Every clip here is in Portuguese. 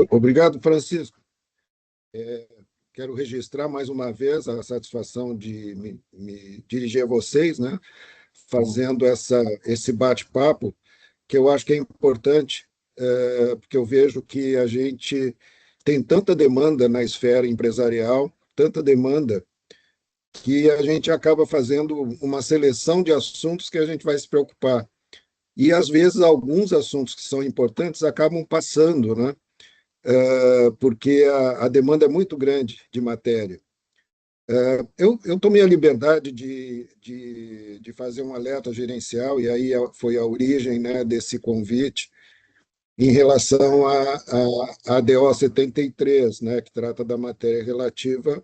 Obrigado, Francisco. Quero registrar mais uma vez a satisfação de me dirigir a vocês, né, fazendo esse bate-papo, que eu acho que é importante, porque eu vejo que a gente tem tanta demanda na esfera empresarial, tanta demanda, que a gente acaba fazendo uma seleção de assuntos que a gente vai se preocupar. E, às vezes, alguns assuntos que são importantes acabam passando, né? Porque a demanda é muito grande de matéria. Eu tomei a liberdade de fazer um alerta gerencial, e aí foi a origem, né, desse convite, em relação à ADO 73, né, que trata da matéria relativa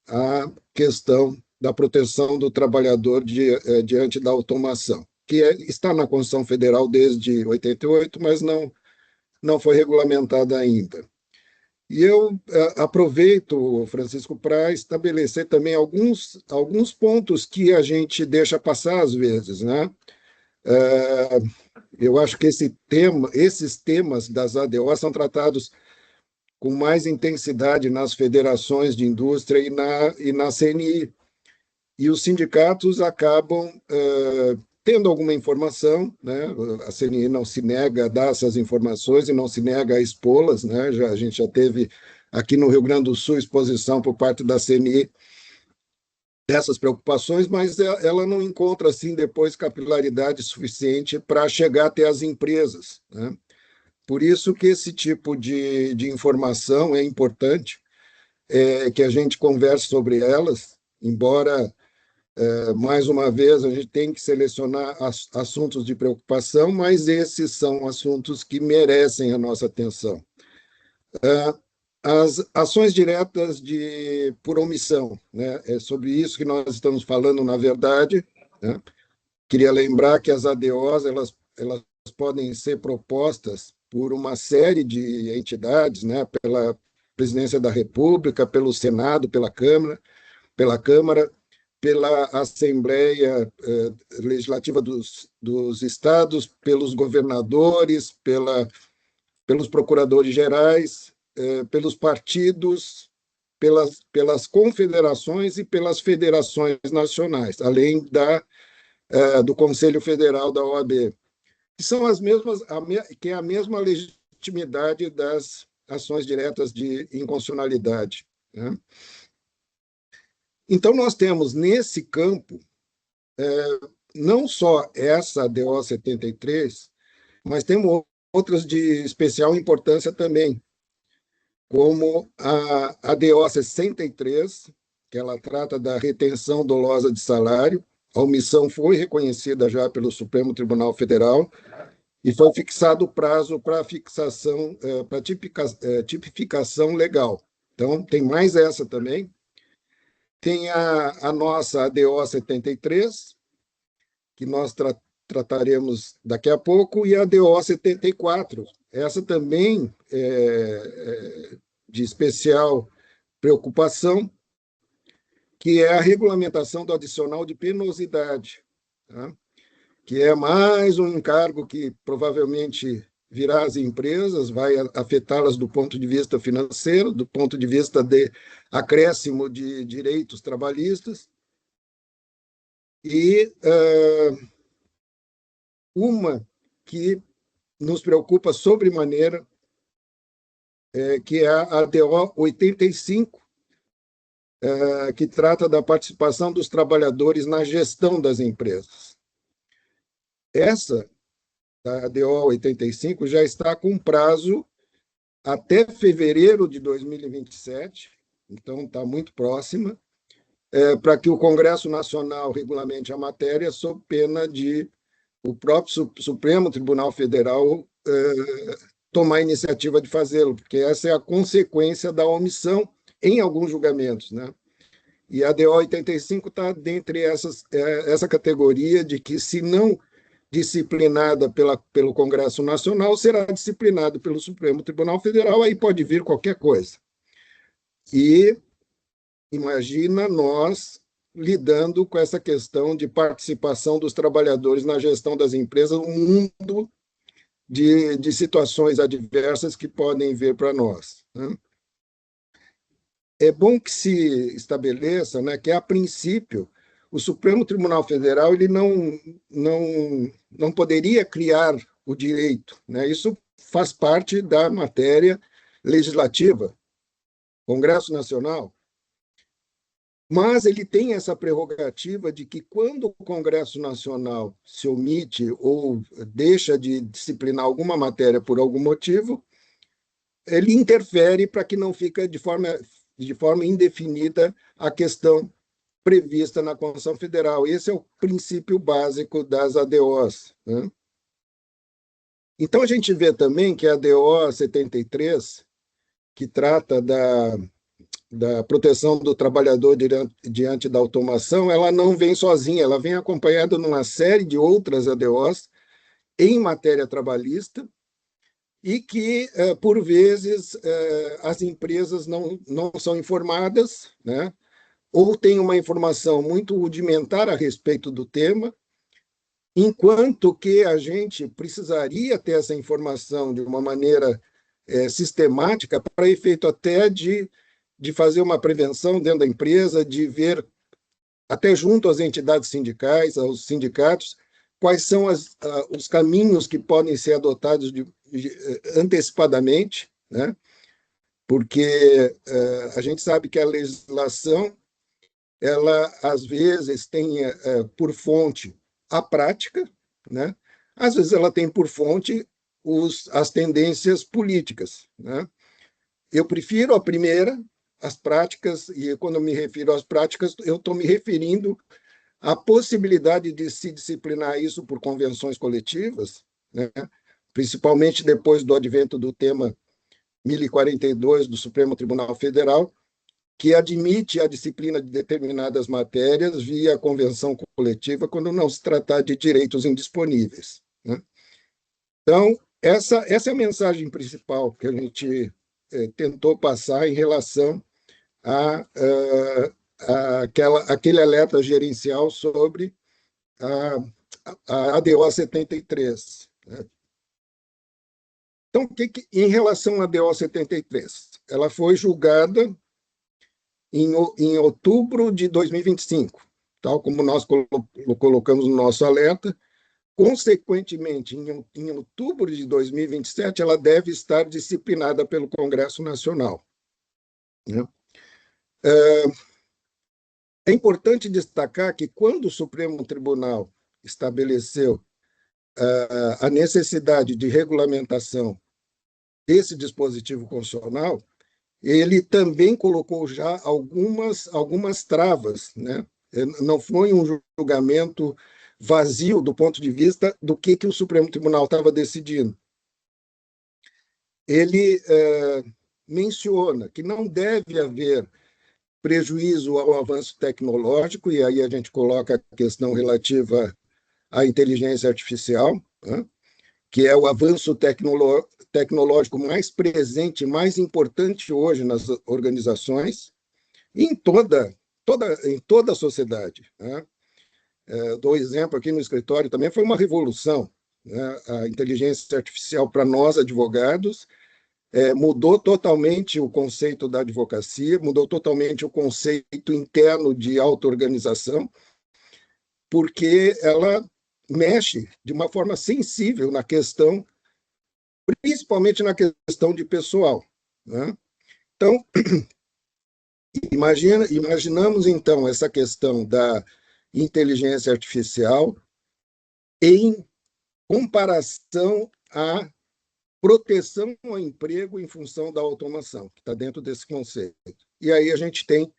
à questão da proteção do trabalhador diante da automação, que está na Constituição Federal desde 88, mas não foi regulamentada ainda. E eu aproveito, Francisco, para estabelecer também alguns pontos que a gente deixa passar às vezes, né? Eu acho que esses temas das ADO são tratados com mais intensidade nas federações de indústria e na CNI. E os sindicatos acabam tendo alguma informação, né? A CNI não se nega a dar essas informações e não se nega a expô-las, né? A gente já teve aqui no Rio Grande do Sul exposição por parte da CNI dessas preocupações, mas ela não encontra, assim, depois capilaridade suficiente para chegar até as empresas, né? Por isso que esse tipo de informação é importante, que a gente converse sobre elas, embora mais uma vez, a gente tem que selecionar assuntos de preocupação, mas esses são assuntos que merecem a nossa atenção. As ações diretas por omissão, né? É sobre isso que nós estamos falando, na verdade, né? Queria lembrar que as ADOs elas podem ser propostas por uma série de entidades, né? Pela Presidência da República, pelo Senado, pela Câmara, pela Assembleia Legislativa dos Estados, pelos governadores, pelos procuradores gerais, pelos partidos, pelas confederações e pelas federações nacionais, além do Conselho Federal da OAB, que são as mesmas, que é a mesma legitimidade das ações diretas de inconstitucionalidade, né? Então, nós temos nesse campo não só essa DO 73, mas temos outras de especial importância também, como a DO 63, que ela trata da retenção dolosa de salário. A omissão foi reconhecida já pelo Supremo Tribunal Federal e foi fixado o prazo para fixação, para tipificação legal. Então, tem mais essa também. Tem a nossa ADO 73, que nós trataremos daqui a pouco, e a ADO 74. Essa também é de especial preocupação, que é a regulamentação do adicional de penosidade, tá? Que é mais um encargo que provavelmente virá às empresas, vai afetá-las do ponto de vista financeiro, do ponto de vista de acréscimo de direitos trabalhistas. E uma que nos preocupa sobremaneira, que é a ADO 85, que trata da participação dos trabalhadores na gestão das empresas. Essa, a ADO 85, já está com prazo até fevereiro de 2027, então está muito próxima, para que o Congresso Nacional regulamente a matéria, sob pena de o próprio Supremo Tribunal Federal tomar a iniciativa de fazê-lo, porque essa é a consequência da omissão em alguns julgamentos, né? E a DO 85 está dentre essa categoria de que, se não disciplinada pelo Congresso Nacional, será disciplinado pelo Supremo Tribunal Federal, aí pode vir qualquer coisa. E imagina nós lidando com essa questão de participação dos trabalhadores na gestão das empresas, um mundo de situações adversas que podem vir para nós, né? É bom que se estabeleça, né, que, a princípio, o Supremo Tribunal Federal ele não poderia criar o direito, né? Isso faz parte da matéria legislativa, Congresso Nacional, mas ele tem essa prerrogativa de que, quando o Congresso Nacional se omite ou deixa de disciplinar alguma matéria por algum motivo, ele interfere para que não fique de forma indefinida a questão prevista na Constituição Federal. Esse é o princípio básico das ADOs, né? Então, a gente vê também que a ADO 73, que trata da proteção do trabalhador diante da automação, ela não vem sozinha, ela vem acompanhada de uma série de outras ADOs em matéria trabalhista, e que, por vezes, as empresas não são informadas, né? Ou têm uma informação muito rudimentar a respeito do tema, enquanto que a gente precisaria ter essa informação de uma maneira sistemática, para efeito até de fazer uma prevenção dentro da empresa, de ver, até junto às entidades sindicais, aos sindicatos, quais são os caminhos que podem ser adotados antecipadamente, né? Porque a gente sabe que a legislação, ela, às vezes, tem por fonte a prática, né? Às vezes ela tem por fonte as tendências políticas, né? Eu prefiro a primeira, as práticas, e quando eu me refiro às práticas, eu estou me referindo à possibilidade de se disciplinar isso por convenções coletivas, né? Principalmente depois do advento do tema 1042 do Supremo Tribunal Federal, que admite a disciplina de determinadas matérias via convenção coletiva quando não se tratar de direitos indisponíveis, né? Então, essa é a mensagem principal que a gente tentou passar em relação aquele alerta gerencial sobre a ADO 73, né? Então, em relação à ADO 73, ela foi julgada em outubro de 2025, tal como nós colocamos no nosso alerta. Consequentemente, em outubro de 2027, ela deve estar disciplinada pelo Congresso Nacional, né? É importante destacar que, quando o Supremo Tribunal estabeleceu a necessidade de regulamentação desse dispositivo constitucional, ele também colocou já algumas travas, né? Não foi um julgamento vazio do ponto de vista do que o Supremo Tribunal estava decidindo. Ele menciona que não deve haver prejuízo ao avanço tecnológico, e aí a gente coloca a questão relativa à inteligência artificial, né? Que é o avanço tecnológico mais presente, mais importante hoje nas organizações, e em toda a sociedade, né? Dou exemplo aqui no escritório também, foi uma revolução, né? A inteligência artificial, para nós, advogados, mudou totalmente o conceito da advocacia, mudou totalmente o conceito interno de auto-organização, porque ela mexe de uma forma sensível na questão, principalmente na questão de pessoal, né? Então, imaginamos, então, essa questão da inteligência artificial em comparação à proteção ao emprego em função da automação, que está dentro desse conceito. E aí a gente tem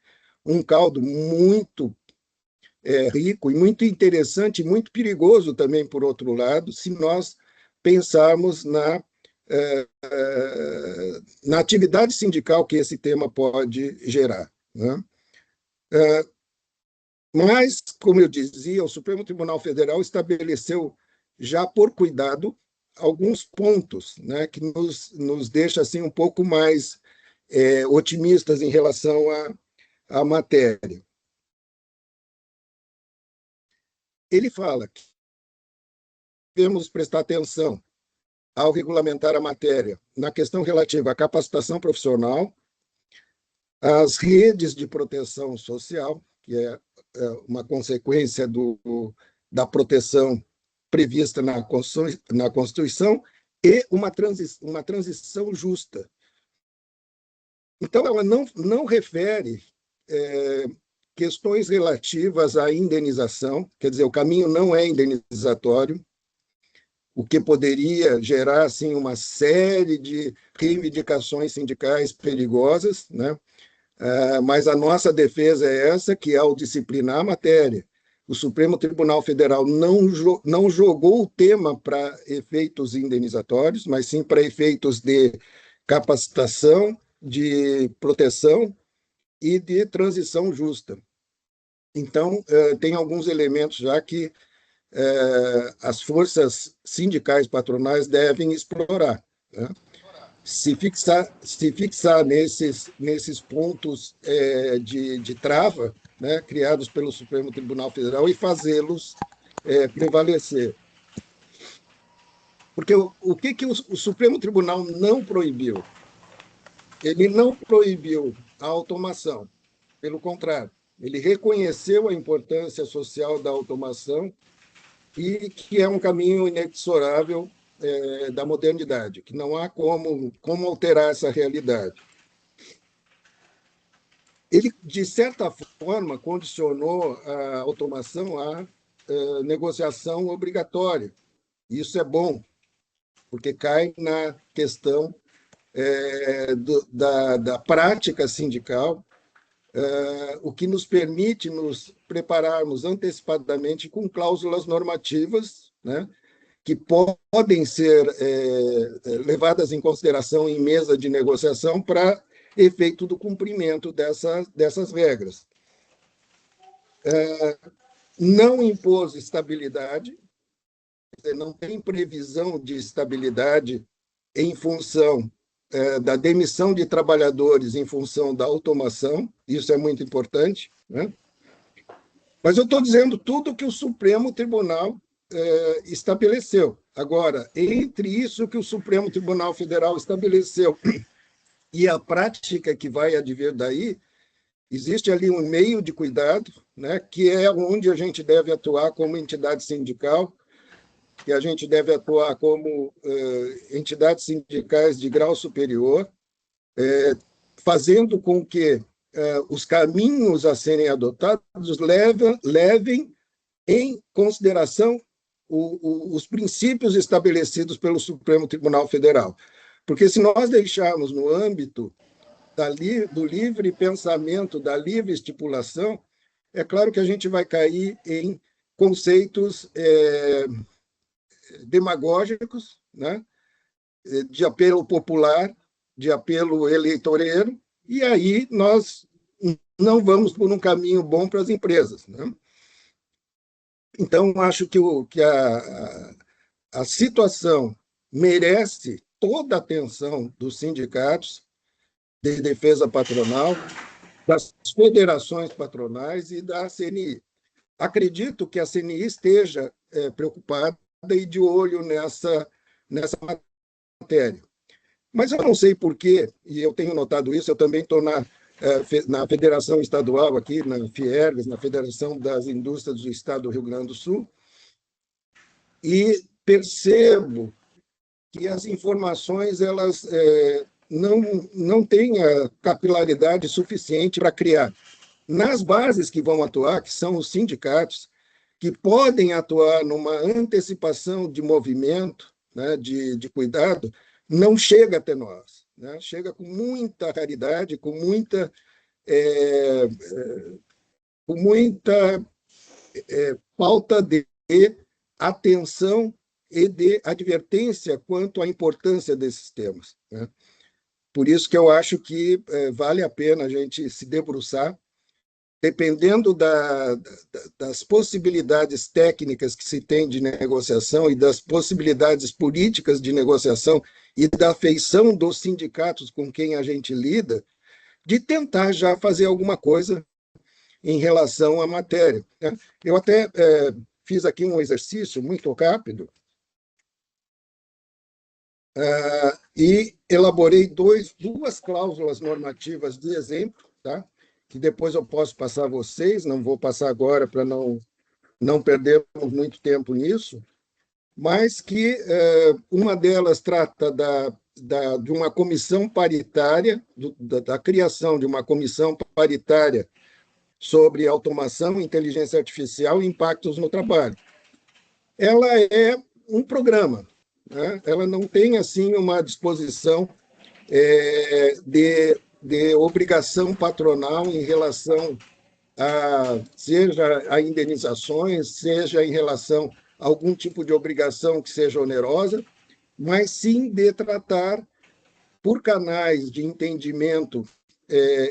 um caldo muito rico e muito interessante, e muito perigoso também, por outro lado, se nós pensarmos na atividade sindical que esse tema pode gerar, né? Mas, como eu dizia, o Supremo Tribunal Federal estabeleceu, já por cuidado, alguns pontos, né, que nos deixa assim, um pouco mais otimistas em relação à matéria. Ele fala que devemos prestar atenção ao regulamentar a matéria na questão relativa à capacitação profissional, às redes de proteção social, que é uma consequência da proteção prevista na Constituição, e uma transição justa. Então, ela não refere questões relativas à indenização, quer dizer, o caminho não é indenizatório, o que poderia gerar assim, uma série de reivindicações sindicais perigosas, né? Mas a nossa defesa é essa, que ao disciplinar a matéria, o Supremo Tribunal Federal não jogou o tema para efeitos indenizatórios, mas sim para efeitos de capacitação, de proteção e de transição justa. Então, tem alguns elementos já que as forças sindicais patronais devem explorar, né? Se fixar nesses pontos de trava, né, criados pelo Supremo Tribunal Federal e fazê-los prevalecer. Porque o que o Supremo Tribunal não proibiu? Ele não proibiu a automação, pelo contrário, ele reconheceu a importância social da automação e que é um caminho inexorável da modernidade, que não há como alterar essa realidade. Ele, de certa forma, condicionou a automação à negociação obrigatória. Isso é bom, porque cai na questão da prática sindical, o que nos permite nos prepararmos antecipadamente com cláusulas normativas, né, que podem ser levadas em consideração em mesa de negociação para efeito do cumprimento dessas regras. Não impôs estabilidade, não tem previsão de estabilidade em função da demissão de trabalhadores em função da automação, isso é muito importante, né? Mas eu estou dizendo tudo que o Supremo Tribunal estabeleceu. Agora, entre isso que o Supremo Tribunal Federal estabeleceu e a prática que vai advir daí, existe ali um meio de cuidado, né, que é onde a gente deve atuar como entidade sindical, que a gente deve atuar como entidades sindicais de grau superior, fazendo com que os caminhos a serem adotados levem em consideração os princípios estabelecidos pelo Supremo Tribunal Federal. Porque se nós deixarmos no âmbito do livre pensamento, da livre estipulação, é claro que a gente vai cair em conceitos demagógicos, né, de apelo popular, de apelo eleitoreiro, e aí nós não vamos por um caminho bom para as empresas, né? Então, acho que a situação merece toda a atenção dos sindicatos de defesa patronal, das federações patronais e da CNI. Acredito que a CNI esteja preocupada e de olho nessa matéria. Mas eu não sei por quê, e eu tenho notado isso, eu também estou na Federação Estadual aqui, na Fiergs, na Federação das Indústrias do Estado do Rio Grande do Sul, e percebo que as informações elas não têm a capilaridade suficiente para criar. Nas bases que vão atuar, que são os sindicatos, que podem atuar numa antecipação de movimento, né, de cuidado, não chega até nós, né? Chega com muita raridade, com muita falta de atenção e de advertência quanto à importância desses temas, né? Por isso que eu acho que vale a pena a gente se debruçar, dependendo das possibilidades técnicas que se tem de negociação e das possibilidades políticas de negociação e da afeição dos sindicatos com quem a gente lida, de tentar já fazer alguma coisa em relação à matéria, né? Eu até fiz aqui um exercício muito rápido E elaborei duas cláusulas normativas de exemplo, tá? Que depois eu posso passar a vocês, não vou passar agora para não perdermos muito tempo nisso, mas que uma delas trata de uma comissão paritária, da criação de uma comissão paritária sobre automação, inteligência artificial e impactos no trabalho. Ela é um programa, né? Ela não tem assim uma disposição de obrigação patronal em relação seja a indenizações, seja em relação a algum tipo de obrigação que seja onerosa, mas sim de tratar por canais de entendimento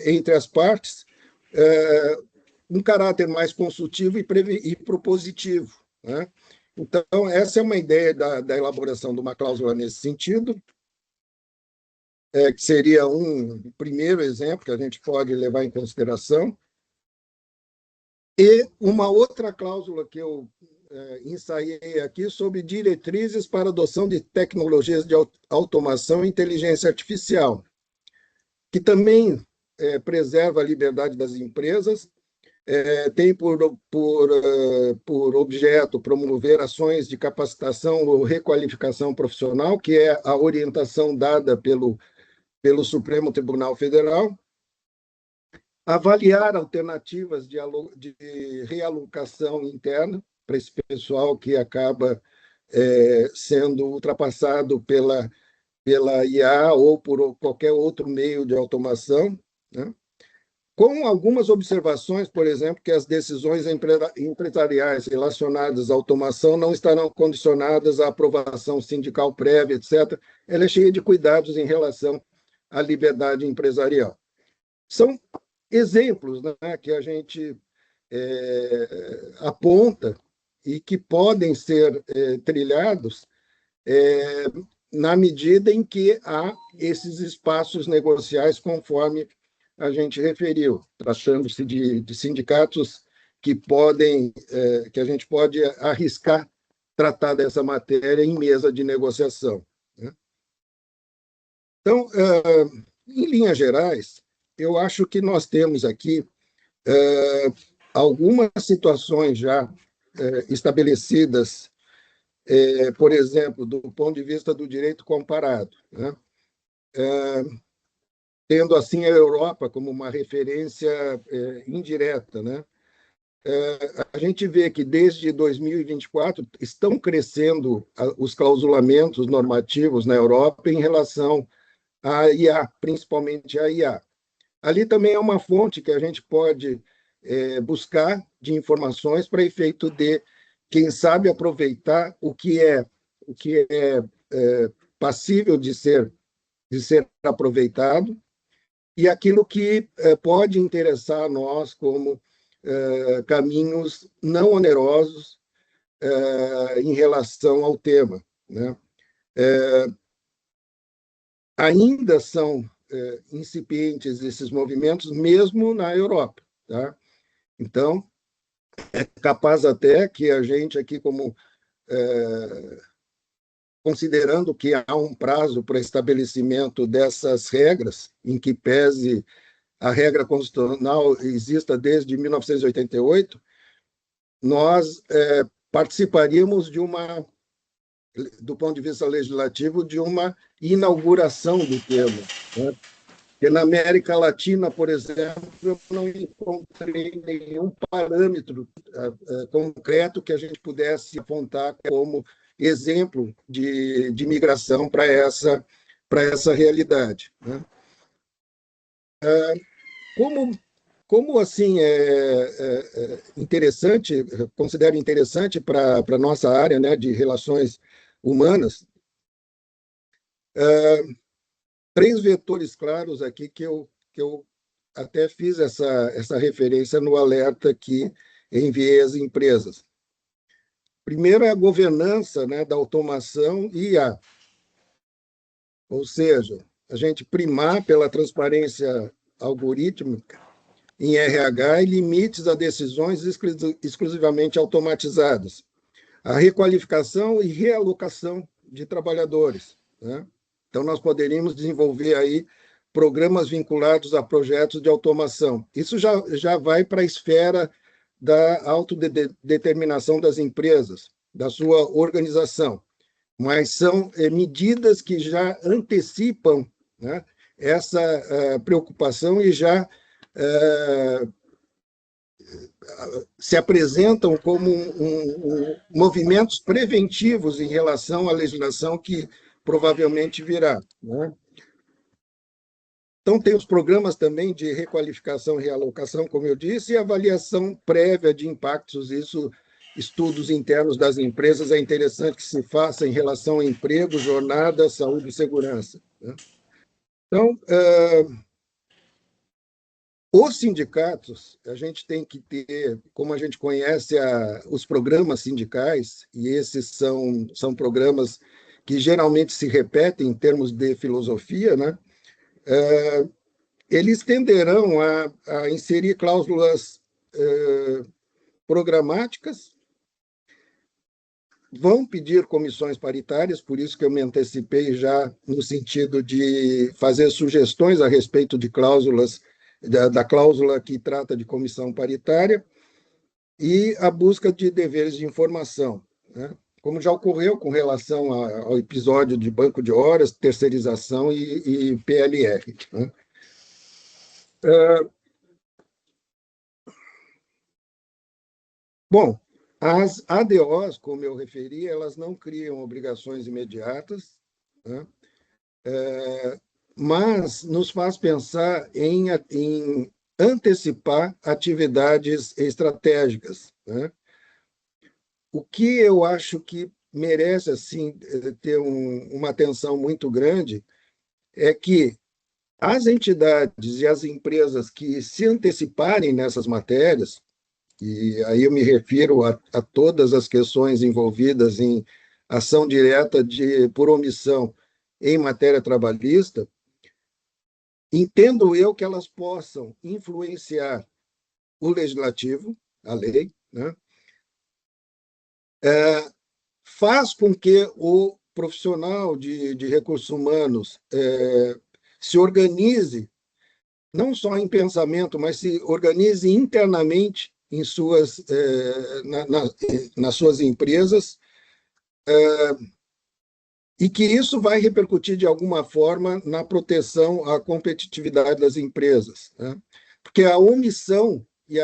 entre as partes um caráter mais consultivo e propositivo, né? Então, essa é uma ideia da elaboração de uma cláusula nesse sentido, que seria um primeiro exemplo que a gente pode levar em consideração. E uma outra cláusula que eu ensaiei aqui sobre diretrizes para adoção de tecnologias de automação e inteligência artificial, que também preserva a liberdade das empresas, tem por objeto promover ações de capacitação ou requalificação profissional, que é a orientação dada pelo Supremo Tribunal Federal, avaliar alternativas de realocação interna para esse pessoal que acaba sendo ultrapassado pela IA ou por qualquer outro meio de automação, né? Com algumas observações, por exemplo, que as decisões empresariais relacionadas à automação não estarão condicionadas à aprovação sindical prévia, etc. Ela é cheia de cuidados em relação à liberdade empresarial. São exemplos, né, que a gente aponta e que podem ser trilhados na medida em que há esses espaços negociais, conforme a gente referiu, tratando-se de sindicatos que que a gente pode arriscar tratar dessa matéria em mesa de negociação, né? Então, em linhas gerais, eu acho que nós temos aqui algumas situações já estabelecidas, por exemplo, do ponto de vista do direito comparado, né? Tendo assim a Europa como uma referência indireta, né? A gente vê que desde 2024 estão crescendo os clausulamentos normativos na Europa em relação à IA, principalmente à IA. Ali também é uma fonte que a gente pode buscar de informações para efeito de, quem sabe, aproveitar o que é passível de ser aproveitado e aquilo que pode interessar a nós como caminhos não onerosos em relação ao tema, né? Ainda são incipientes esses movimentos, mesmo na Europa, tá? Então, é capaz até que a gente aqui, como considerando que há um prazo para estabelecimento dessas regras, em que pese a regra constitucional exista desde 1988, nós participaríamos do ponto de vista legislativo, de uma inauguração do termo, né? Porque na América Latina, por exemplo, eu não encontrei nenhum parâmetro concreto que a gente pudesse apontar como exemplo de migração para essa realidade, né? Como assim interessante, considero interessante para a nossa área, né, de relações humanas, três vetores claros aqui que eu até fiz essa referência no alerta que enviei às empresas. Primeiro é a governança, né, da automação e IA, ou seja, a gente primar pela transparência algorítmica em RH e limites a decisões exclusivamente automatizadas, a requalificação e realocação de trabalhadores, né? Então, nós poderíamos desenvolver aí programas vinculados a projetos de automação. Isso já vai para a esfera da autodeterminação das empresas, da sua organização, mas são medidas que já antecipam, né, essa preocupação e já se apresentam como movimentos preventivos em relação à legislação que provavelmente virá, né? Então, tem os programas também de requalificação e realocação, como eu disse, e avaliação prévia de impactos. Isso, estudos internos das empresas, é interessante que se faça em relação a emprego, jornada, saúde e segurança, né? Então, os sindicatos, a gente tem que ter, como a gente conhece os programas sindicais, e esses são programas que geralmente se repetem em termos de filosofia, né? Eles tenderão a inserir cláusulas programáticas, vão pedir comissões paritárias, por isso que eu me antecipei já no sentido de fazer sugestões a respeito de cláusulas, da cláusula que trata de comissão paritária, e a busca de deveres de informação, né? Como já ocorreu com relação ao episódio de banco de horas, terceirização e PLR, né? Bom, as ADOs, como eu referi, elas não criam obrigações imediatas, né? Mas nos faz pensar em antecipar atividades estratégicas, né? O que eu acho que merece assim ter uma atenção muito grande é que as entidades e as empresas que se anteciparem nessas matérias, e aí eu me refiro a todas as questões envolvidas em ação direta por omissão em matéria trabalhista, entendo eu que elas possam influenciar o legislativo, a lei, né? Faz com que o profissional de recursos humanos se organize, não só em pensamento, mas se organize internamente em nas suas empresas, e que isso vai repercutir de alguma forma na proteção à competitividade das empresas, né? Porque a omissão e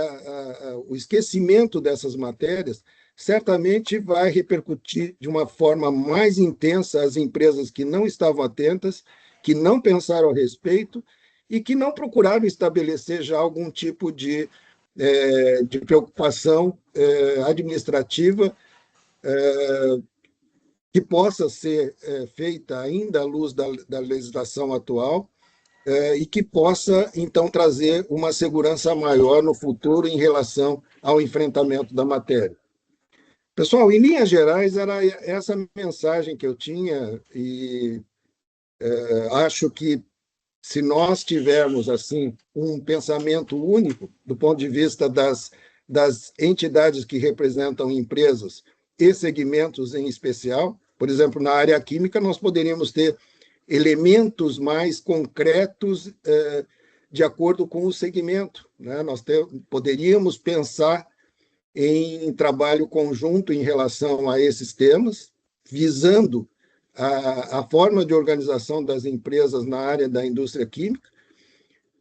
o esquecimento dessas matérias certamente vai repercutir de uma forma mais intensa às empresas que não estavam atentas, que não pensaram a respeito e que não procuraram estabelecer já algum tipo de preocupação administrativa que possa ser feita ainda à luz da legislação atual, e que possa, então, trazer uma segurança maior no futuro em relação ao enfrentamento da matéria. Pessoal, em linhas gerais, era essa mensagem que eu tinha, e acho que se nós tivermos assim um pensamento único do ponto de vista das entidades que representam empresas e segmentos em especial, por exemplo, na área química, nós poderíamos ter elementos mais concretos de acordo com o segmento, né? Nós poderíamos pensar em trabalho conjunto em relação a esses temas, visando a forma de organização das empresas na área da indústria química,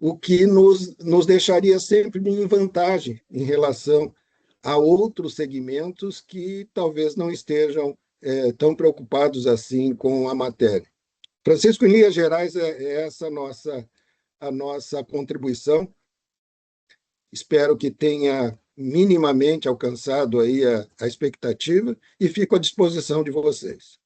o que nos deixaria sempre em vantagem em relação a outros segmentos que talvez não estejam tão preocupados assim com a matéria. Francisco, em linhas gerais, é essa a nossa contribuição. Espero que tenha minimamente alcançado aí a expectativa e fico à disposição de vocês.